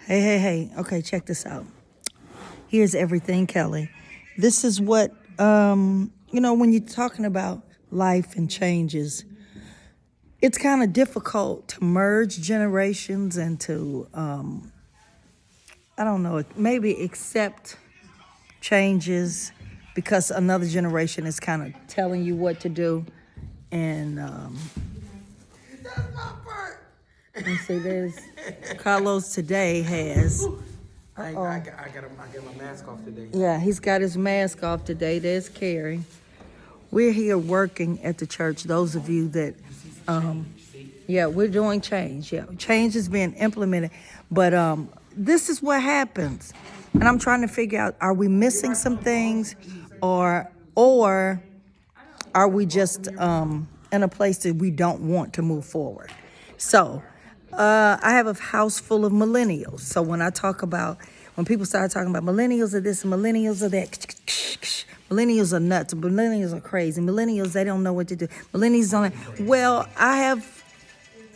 Hey. Okay, check this out. Here's everything, Kelly. This is what, when you're talking about life and changes, it's kind of difficult to merge generations and to, I don't know, maybe accept changes because another generation is kind of telling you what to do. And, let me see, there's Carlos today has. I got my mask off today. Yeah, he's got his mask off today. There's Carrie. We're here working at the church. Those of you that, we're doing change. Yeah, change is being implemented. But this is what happens. And I'm trying to figure out, are we missing some things or are we just in a place that we don't want to move forward? So I have a house full of millennials. So when people start talking about millennials are this and millennials are that, millennials are nuts, millennials are crazy, millennials, they don't know what to do, millennials don't. Well, I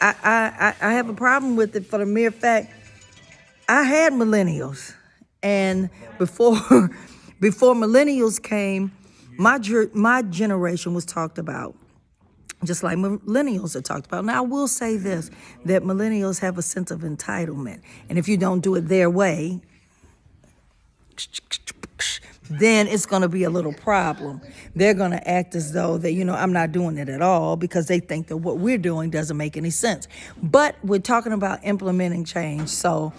have a problem with it for the mere fact I had millennials, and before millennials came, my generation was talked about just like millennials are talked about. Now, I will say this, that millennials have a sense of entitlement. And if you don't do it their way, then it's going to be a little problem. They're going to act as though that, I'm not doing it at all because they think that what we're doing doesn't make any sense. But we're talking about implementing change. So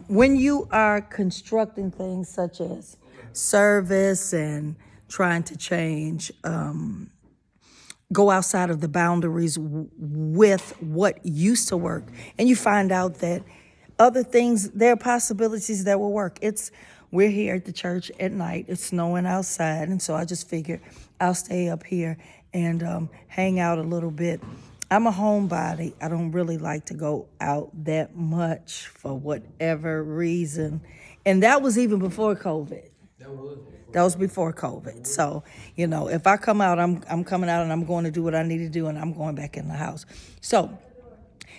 when you are constructing things such as service and trying to change, go outside of the boundaries with what used to work, and you find out that other things, there are possibilities that will work. We're here at the church at night. It's snowing outside, and so I just figured I'll stay up here and hang out a little bit. I'm a homebody. I don't really like to go out that much for whatever reason, and that was even before COVID. That was before COVID. So, if I come out, I'm coming out and I'm going to do what I need to do and I'm going back in the house. So,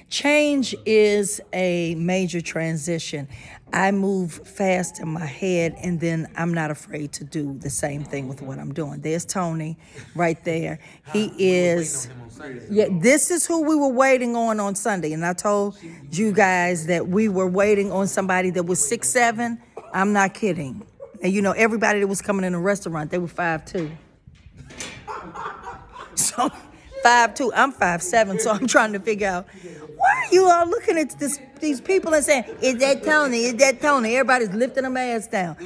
change is a major transition. I move fast in my head and then I'm not afraid to do the same thing with what I'm doing. There's Tony right there. He is, this is who we were waiting on Sunday. And I told you guys that we were waiting on somebody that was 6'7". I'm not kidding. And everybody that was coming in the restaurant, they were 5'2". So 5'2", I'm 5'7", so I'm trying to figure out, why are you all looking at these people and saying, is that Tony, is that Tony? Everybody's lifting their masks down.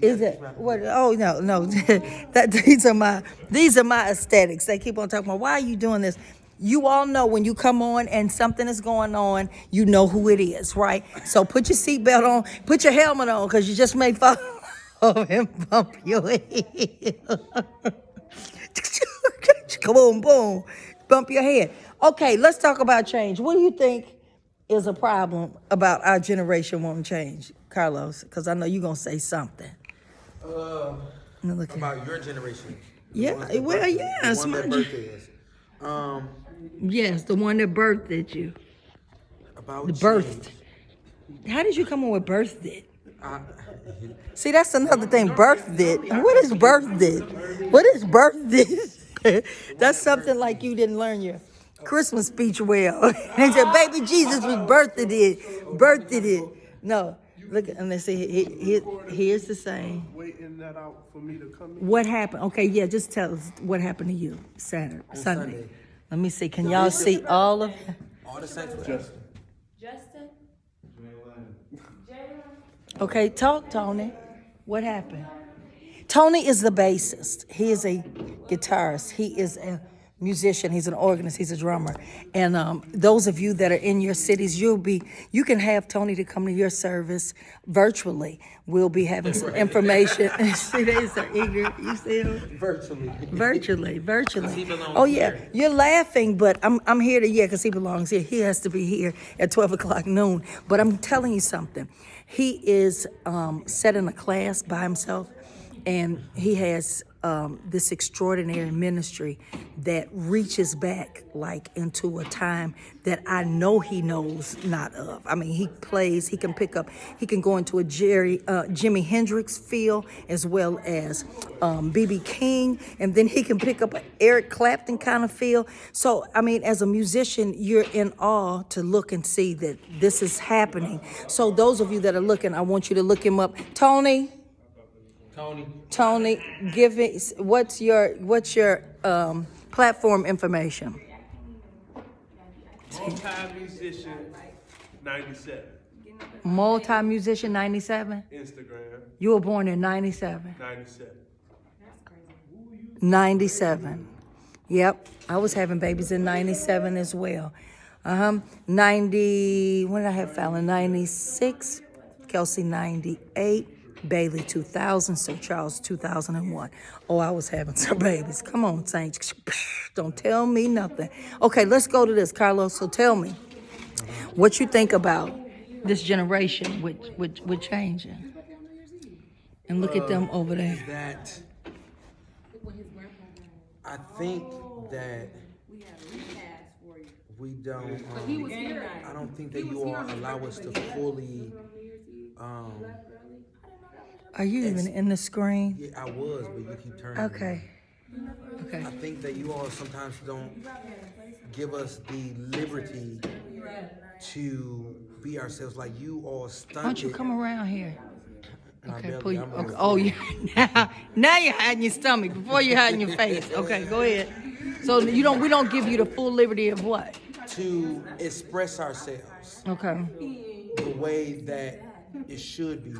Is it, what, oh, no, these are my aesthetics. They keep on talking about, why are you doing this? You all know when you come on and something is going on, you know who it is, right? So put your seatbelt on, put your helmet on, because you just may fall and bump your head. Come on, boom, bump your head. Okay, let's talk about change. What do you think is a problem about our generation wanting change, Carlos? Because I know you're going to say something. About your generation. Yeah, well, yes. The one that birthday is. Yes, the one that birthed you. About the birth. How did you come up with birthed? See, that's another thing. Birthed. What is birthed? What is birthed? That's something like you didn't learn your Christmas speech well. They said, baby Jesus was birthed it. No, look, and let's see, here's the same. Waiting that out for me to come in. What happened? Okay, yeah, just tell us what happened to you Sunday. Let me see, can y'all see all of All the saints were Justin? Okay, talk, Tony. What happened? Tony is the bassist. He is a guitarist. He is a musician. He's an organist. He's a drummer. And those of you that are in your cities, you can have Tony to come to your service virtually. We'll be having some information. See, they're so eager. You see them? Virtually. Oh yeah, you're laughing, but I'm here to because he belongs here. He has to be here at 12 o'clock noon. But I'm telling you something. He is set in a class by himself, and he has this extraordinary ministry that reaches back like into a time that I know he knows not of. I mean, he can pick up, he can go into a Jimi Hendrix feel as well as B.B. King, and then he can pick up an Eric Clapton kind of feel. So, I mean, as a musician, you're in awe to look and see that this is happening. So those of you that are looking, I want you to look him up. Tony, give it. What's your platform information? Multi-musician 97. Multi-musician 97. Instagram You were born in 97. 97. 97. Yep, I was having babies in 97 as well. 90. When did I have Fallon? 96. Kelsey 98. Bailey 2000, Sir Charles 2001. Oh, I was having some babies. Come on, Saints. Don't tell me nothing. Okay, let's go to this, Carlos. So tell me what you think about this generation with changing. And look at them over there. That I think that we don't. I don't think that you all allow us to fully. Are you even in the screen? Yeah, I was, but you keep turning. Okay. Okay. I think that you all sometimes don't give us the liberty to be ourselves. Like you all stunted. Why don't you come around here? My Okay, belly, pull you. I'm Okay. ready. Oh, you now you're hiding your stomach before you're hiding your face. Okay, go ahead. So we don't give you the full liberty of what? To express ourselves Okay. the way that it should be,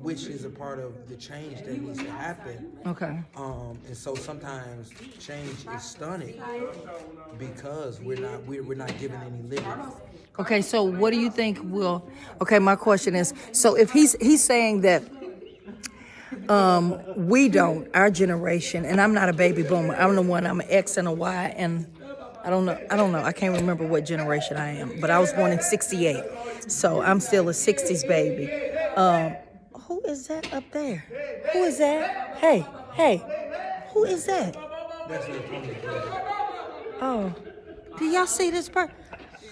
which is a part of the change that needs to happen. Okay. And so sometimes change is stunted because we're not given any liberty. Okay, so what do you think will? Okay, my question is: so if he's saying that we don't, our generation, and I'm not a baby boomer. I'm the one. I'm an X and a Y, and I don't know. I can't remember what generation I am, but I was born in '68, so I'm still a '60s baby. Who is that up there? Who is that? Hey, who is that? That's not funny. Oh, do y'all see this person?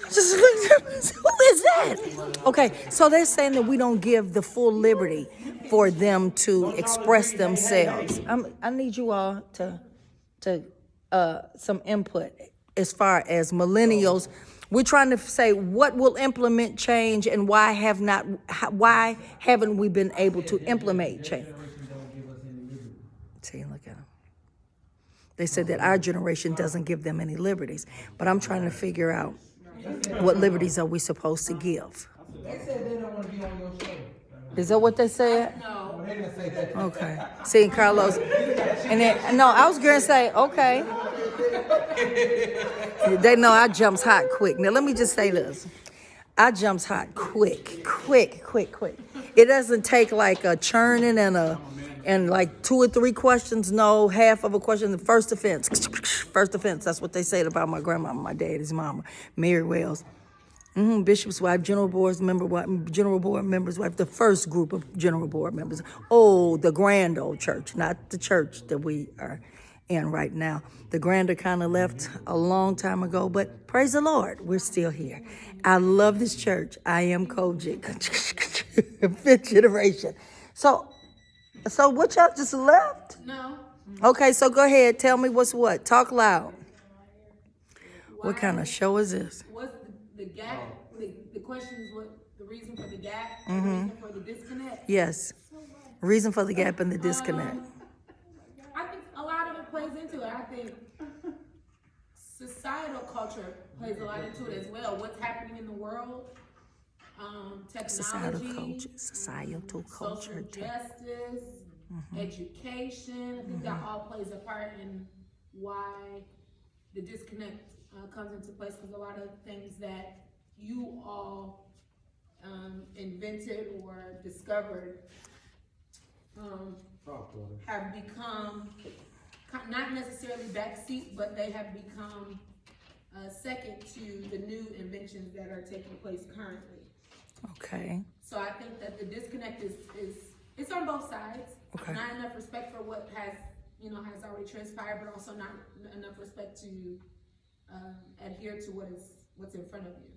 Who is that? Okay, so they're saying that we don't give the full liberty for them to express themselves. I need you all to some input as far as millennials. We're trying to say what will implement change and why haven't we been able to implement change? See, look at them. They said that our generation doesn't give them any liberties, but I'm trying to figure out what liberties are we supposed to give? They said they don't want to be on your show. Is that what they said? No. They didn't say that. Okay. See, Carlos, and then, no, I was going to say, okay. They know I jumps hot quick. Now, let me just say this. I jumps hot quick. It doesn't take like a churning and like 2 or 3 questions. No, half of a question. The first offense. That's what they said about my grandmama, my daddy's mama, Mary Wells. Bishop's wife, general board members' wife, the first group of general board members. Oh, the grand old church, not the church that we are in right now. The grander kind of left a long time ago, but praise the Lord, we're still here. I love this church. I am Kojic, 5th generation. So what, y'all just left? No. Okay, so go ahead. Tell me what's what. Talk loud. What kind of show is this? What's the gap? The question is what the reason for the gap, the reason for the disconnect? Yes. Reason for the gap and the disconnect. I think a lot of it plays into it. I think societal culture plays a lot into it as well. What's happening in the world, technology, Societal culture. social justice, education. I think that all plays a part in why the disconnect comes into place, because a lot of things that you all invented or discovered have become not necessarily backseat, but they have become second to the new inventions that are taking place currently. Okay. So I think that the disconnect is it's on both sides. Okay. Not enough respect for what has has already transpired, but also not enough respect to adhere to what's in front of you.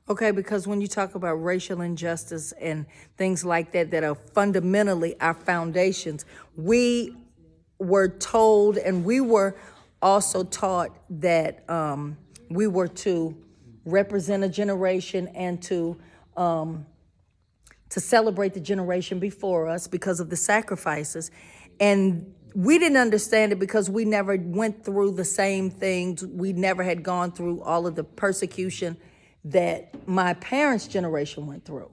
Okay, because when you talk about racial injustice and things like that, that are fundamentally our foundations, we were told and we were also taught that we were to represent a generation and to celebrate the generation before us because of the sacrifices. And we didn't understand it because we never went through the same things. We never had gone through all of the persecution that my parents' generation went through.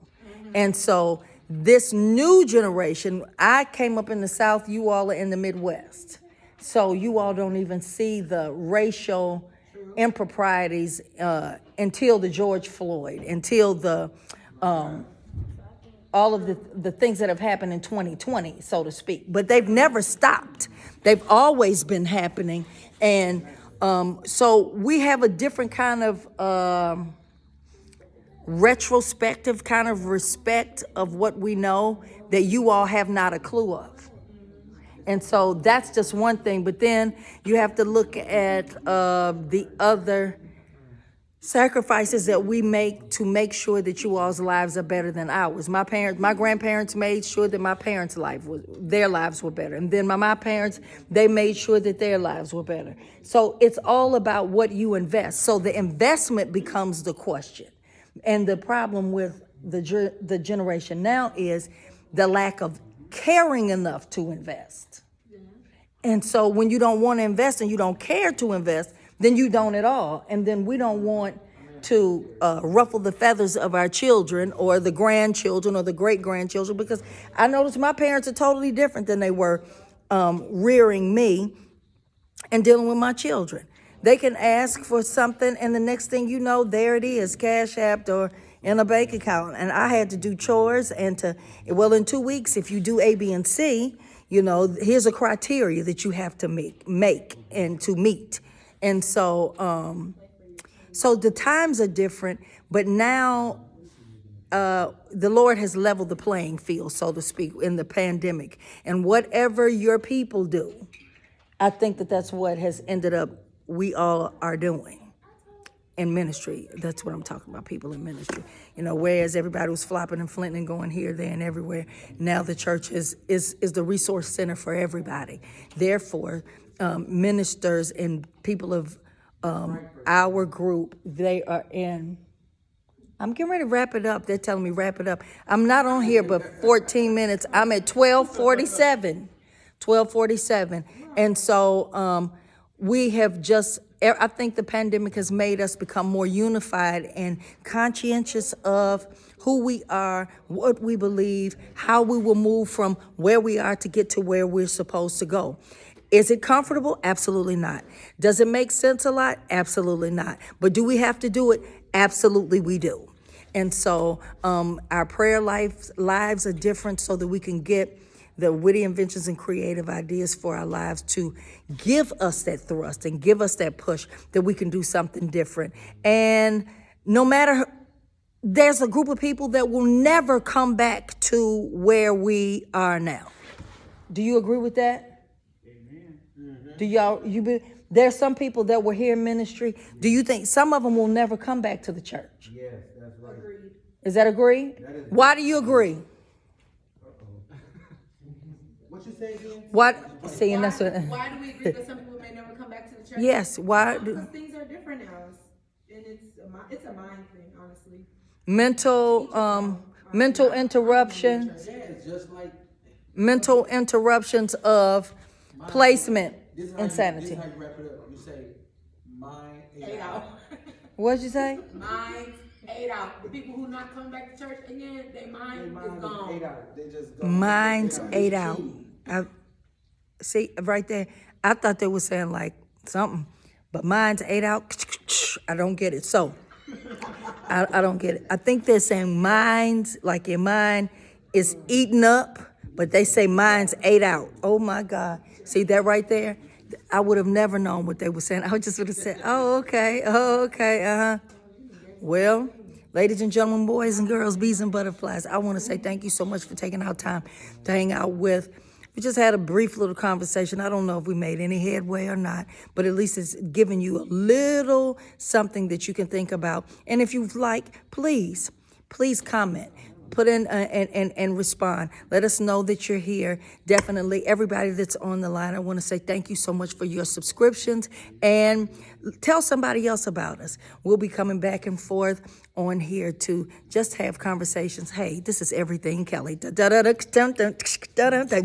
And so this new generation, I came up in the South, you all are in the Midwest. So you all don't even see the racial improprieties until the George Floyd, until the all of the things that have happened in 2020, so to speak. But they've never stopped. They've always been happening. And so we have a different kind of retrospective kind of respect of what we know that you all have not a clue of. And so that's just one thing. But then you have to look at the other sacrifices that we make to make sure that you all's lives are better than ours. My grandparents made sure that their lives were better. And then my parents, they made sure that their lives were better. So it's all about what you invest. So the investment becomes the question. And the problem with the generation now is the lack of caring enough to invest. And so when you don't want to invest and you don't care to invest, then you don't at all. And then we don't want to ruffle the feathers of our children or the grandchildren or the great-grandchildren, because I noticed my parents are totally different than they were rearing me and dealing with my children. They can ask for something, and the next thing you know, there it is, cash apped or in a bank account. And I had to do chores and in 2 weeks, if you do A, B, and C, here's a criteria that you have to make and to meet. And so, so the times are different, but now the Lord has leveled the playing field, so to speak, in the pandemic. And whatever your people do, I think that's what has ended up we all are doing in ministry. That's what I'm talking about, people in ministry. Whereas everybody was flopping and flinting and going here, there, and everywhere, now the church is the resource center for everybody. Therefore, ministers and people of our group, they are in. I'm getting ready to wrap it up. They're telling me wrap it up. I'm not on here but 14 minutes. I'm at 12:47. And so we have I think the pandemic has made us become more unified and conscientious of who we are, what we believe, how we will move from where we are to get to where we're supposed to go. Is it comfortable? Absolutely not. Does it make sense a lot? Absolutely not. But do we have to do it? Absolutely we do. And so our prayer lives are different so that we can get the witty inventions and creative ideas for our lives to give us that thrust and give us that push that we can do something different. And no matter, there's a group of people that will never come back to where we are now. Do you agree with that? Do there's some people that were here in ministry. Do you think some of them will never come back to the church? Yes, that's right. Agreed. Is that agree? Why do you agree? What you say again? What? See, and that's what. Why do we agree that some people may never come back to the church? Yes. Why? Because things are different now, and it's a mind thing, honestly. Mental interruption. Yeah, it's just like Mental interruptions of placement, this is insanity. how you wrap it up. You say mind 8 out. What'd you say? Mind 8 out. The people who not coming back to church again, their mind is gone. 8 out. They just gone. Mine's 8 out. Cheating. See, right there. I thought they were saying like something, but mine's 8 out. I don't get it. So I don't get it. I think they're saying mine's, like your mind is eaten up, but they say mine's 8 out. Oh my God. See that right there? I would have never known what they were saying. I just would have said, oh, okay. Well, ladies and gentlemen, boys and girls, bees and butterflies, I want to say thank you so much for taking our time to hang out with We just had a brief little conversation. I don't know if we made any headway or not, but at least it's giving you a little something that you can think about. And if you like, please comment. Put in and respond. Let us know that you're here. Definitely, everybody that's on the line, I want to say thank you so much for your subscriptions, and tell somebody else about us. We'll be coming back and forth on here to just have conversations. Hey, this is Everything Kelly.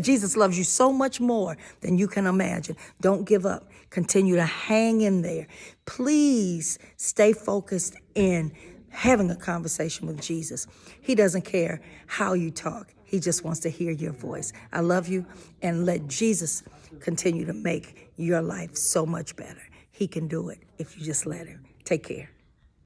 Jesus loves you so much more than you can imagine. Don't give up. Continue to hang in there. Please stay focused in having a conversation with Jesus. He doesn't care how you talk. He just wants to hear your voice. I love you, and let Jesus continue to make your life so much better. He can do it if you just let him. Take care.